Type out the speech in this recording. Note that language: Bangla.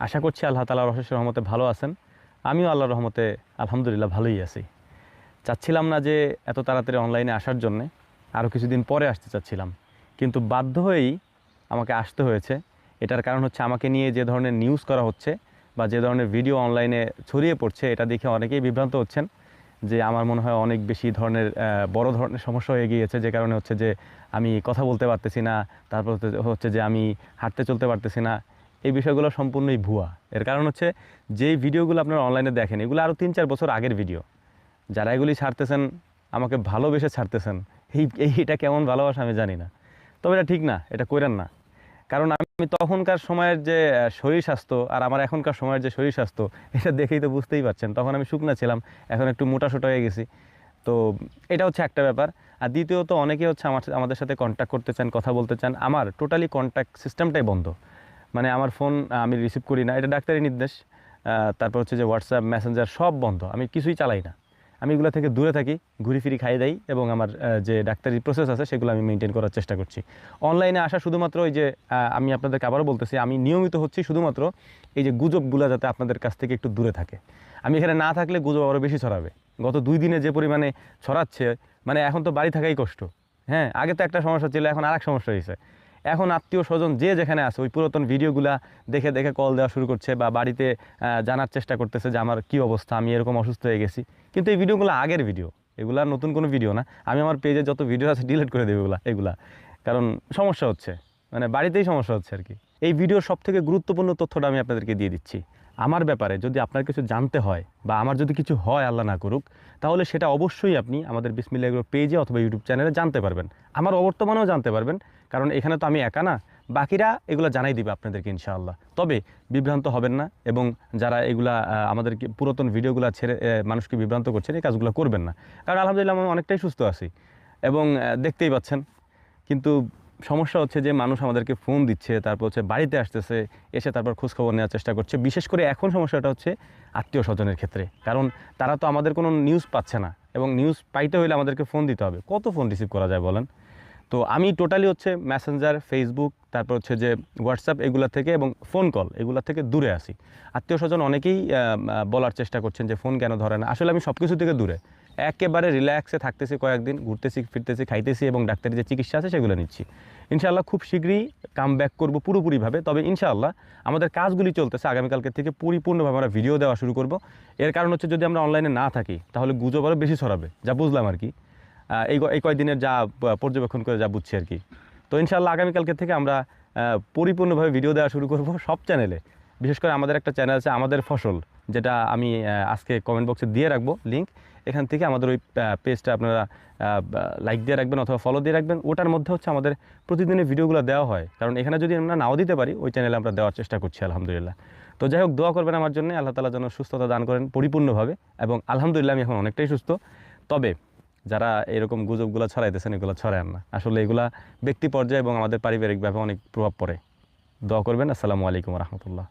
আশা করছি আল্লাহ তাআলার অশেষ রহমতে ভালো আছেন। আমিও আল্লাহর রহমতে আলহামদুলিল্লাহ ভালোই আছি। চাচ্ছিলাম না যে এত তাড়াতাড়ি অনলাইনে আসার জন্যে, আরও কিছুদিন পরে আসতে চাচ্ছিলাম, কিন্তু বাধ্য হয়েই আমাকে আসতে হয়েছে। এটার কারণ হচ্ছে আমাকে নিয়ে যে ধরনের নিউজ করা হচ্ছে বা যে ধরনের ভিডিও অনলাইনে ছড়িয়ে পড়ছে, এটা দেখে অনেকেই বিভ্রান্ত হচ্ছেন যে আমার মনে হয় অনেক বেশি ধরনের বড় ধরনের সমস্যা হয়ে গিয়েছে, যে কারণে হচ্ছে যে আমি কথা বলতে পারতেছি না, তারপর হচ্ছে যে আমি হাঁটতে চলতে পারতেছি না। এই বিষয়গুলো সম্পূর্ণই ভুয়া। এর কারণ হচ্ছে যেই ভিডিওগুলো আপনারা অনলাইনে দেখেন, এগুলো আরও 3-4 বছর আগের ভিডিও। যারা এগুলি ছাড়তেছেন আমাকে ভালোবেসে ছাড়তেছেন, এটা কেমন ভালোবাসা আমি জানি না, তবে এটা ঠিক না, এটা কইরেন না। কারণ আমি তখনকার সময়ের যে শরীর স্বাস্থ্য আর আমার এখনকার সময়ের যে শরীর স্বাস্থ্য, এটা দেখেই তো বুঝতেই পারছেন। তখন আমি শুকনা ছিলাম, এখন একটু মোটাসোটা হয়ে গেছি। তো এটা হচ্ছে একটা ব্যাপার। আর দ্বিতীয়ত অনেকে হচ্ছে আমাদের সাথে কন্ট্যাক্ট করতে চান, কথা বলতে চান। আমার টোটালি কন্ট্যাক্ট সিস্টেমটাই বন্ধ। মানে আমার ফোন আমি রিসিভ করি না, এটা ডাক্তারি নির্দেশ। তারপর হচ্ছে যে হোয়াটসঅ্যাপ, মেসেঞ্জার সব বন্ধ, আমি কিছুই চালাই না। আমি এগুলো থেকে দূরে থাকি, ঘুরি ফিরি খাই দেই, এবং আমার যে ডাক্তারি প্রসেস আছে সেগুলো আমি মেনটেন করার চেষ্টা করছি। অনলাইনে আসা শুধুমাত্র ওই যে আমি আপনাদেরকে আবারও বলতেছি, আমি নিয়মিত হচ্ছি শুধুমাত্র এই যে গুজবগুলো যাতে আপনাদের কাছ থেকে একটু দূরে থাকে। আমি এখানে না থাকলে গুজব আরও বেশি ছড়াবে। গত 2 দিনে যে পরিমাণে ছড়াচ্ছে, মানে এখন তো বাড়ি থাকাই কষ্ট। হ্যাঁ, আগে তো একটা সমস্যা ছিল, এখন আরেক সমস্যা হয়েছে। এখন আত্মীয় স্বজন যে যেখানে আছে, ওই পুরাতন ভিডিওগুলা দেখে দেখে কল দেওয়া শুরু করছে, বা বাড়িতে জানার চেষ্টা করতেছে যে আমার কী অবস্থা, আমি এরকম অসুস্থ হয়ে গেছি। কিন্তু এই ভিডিওগুলো আগের ভিডিও, এগুলা নতুন কোনো ভিডিও না। আমি আমার পেজে যত ভিডিও আছে ডিলিট করে দেবো এগুলা, কারণ সমস্যা হচ্ছে, মানে বাড়িতেই সমস্যা হচ্ছে আর কি। এই ভিডিওর সবথেকে গুরুত্বপূর্ণ তথ্যটা আমি আপনাদেরকে দিয়ে দিচ্ছি। আমার ব্যাপারে যদি আপনার কিছু জানতে হয়, বা আমার যদি কিছু হয় আল্লাহ না করুক, তাহলে সেটা অবশ্যই আপনি আমাদের বিসমিল্লাহ এগ্রো পেজে অথবা ইউটিউব চ্যানেলে জানতে পারবেন। আমার অবর্তমানেও জানতে পারবেন, কারণ এখানে তো আমি একা না, বাকিরা এগুলো জানাই দিবে আপনাদেরকে ইনশাআল্লাহ। তবে বিভ্রান্ত হবেন না, এবং যারা এগুলা আমাদেরকে পুরাতন ভিডিওগুলো ছেড়ে মানুষকে বিভ্রান্ত করছেন, এই কাজগুলো করবেন না। কারণ আলহামদুলিল্লাহ আমি অনেকটাই সুস্থ আছি, এবং দেখতেই পাচ্ছেন। কিন্তু সমস্যা হচ্ছে যে মানুষ আমাদেরকে ফোন দিচ্ছে, তারপর হচ্ছে বাড়িতে আসতেছে, এসে তারপর খোঁজখবর নেওয়ার চেষ্টা করছে। বিশেষ করে এখন সমস্যাটা হচ্ছে আত্মীয় স্বজনের ক্ষেত্রে, কারণ তারা তো আমাদের কোনো নিউজ পাচ্ছে না, এবং নিউজ পাইতে হলে আমাদেরকে ফোন দিতে হবে। কত ফোন রিসিভ করা যায় বলেন? তো আমি টোটালি হচ্ছে মেসেঞ্জার, ফেসবুক, তারপর হচ্ছে যে হোয়াটসঅ্যাপ, এগুলা থেকে এবং ফোন কল, এগুলা থেকে দূরে আসি। আত্মীয় স্বজন অনেকেই বলার চেষ্টা করছেন যে ফোন কেন ধরে না। আসলে আমি সব কিছু থেকে দূরে, একেবারে রিল্যাক্সে থাকতেছি, কয়েকদিন ঘুরতেছি ফিরতেছি, খাইতেছি, এবং ডাক্তারি যে চিকিৎসা আছে সেগুলো নিচ্ছি। ইনশাআল্লাহ খুব শীঘ্রই কাম ব্যাক করবো পুরোপুরিভাবে। তবে ইনশাআল্লাহ আমাদের কাজগুলি চলতেছে, আগামীকালকে থেকে পরিপূর্ণভাবে আমরা ভিডিও দেওয়া শুরু করব। এর কারণ হচ্ছে যদি আমরা অনলাইনে না থাকি, তাহলে গুজব আরও বেশি ছড়াবে, যা বুঝলাম আর কি। এই কয়েকদিনের যা পর্যবেক্ষণ করে যা বুঝছি আর কি। তো ইনশাআল্লাহ আগামীকালকে থেকে আমরা পরিপূর্ণভাবে ভিডিও দেওয়া শুরু করব সব চ্যানেলে। বিশেষ করে আমাদের একটা চ্যানেল আছে আমাদের ফসল, যেটা আমি আজকে কমেন্ট বক্সে দিয়ে রাখবো লিঙ্ক। এখান থেকে আমাদের ওই পেজটা আপনারা লাইক দিয়ে রাখবেন অথবা ফলো দিয়ে রাখবেন। ওটার মধ্যে হচ্ছে আমাদের প্রতিদিনের ভিডিওগুলো দেওয়া হয়, কারণ এখানে যদি আমরা নাও দিতে পারি, ওই চ্যানেলে আমরা দেওয়ার চেষ্টা করছি আলহামদুলিল্লাহ। তো যাই হোক, দোয়া করবেন আমার জন্য, আল্লাহ তাআলা যেন সুস্থতা দান করেন পরিপূর্ণভাবে। এবং আলহামদুলিল্লাহ আমি এখন অনেকটাই সুস্থ। তবে যারা এরকম গুজবগুলো ছড়াইতেছেন, এগুলো ছড়ায় না। আসলে এগুলা ব্যক্তি পর্যায়ে এবং আমাদের পারিবারিকভাবে অনেক প্রভাব পড়ে। দোয়া করবেন। আসসালামু আলাইকুম রহমতুল্লাহ।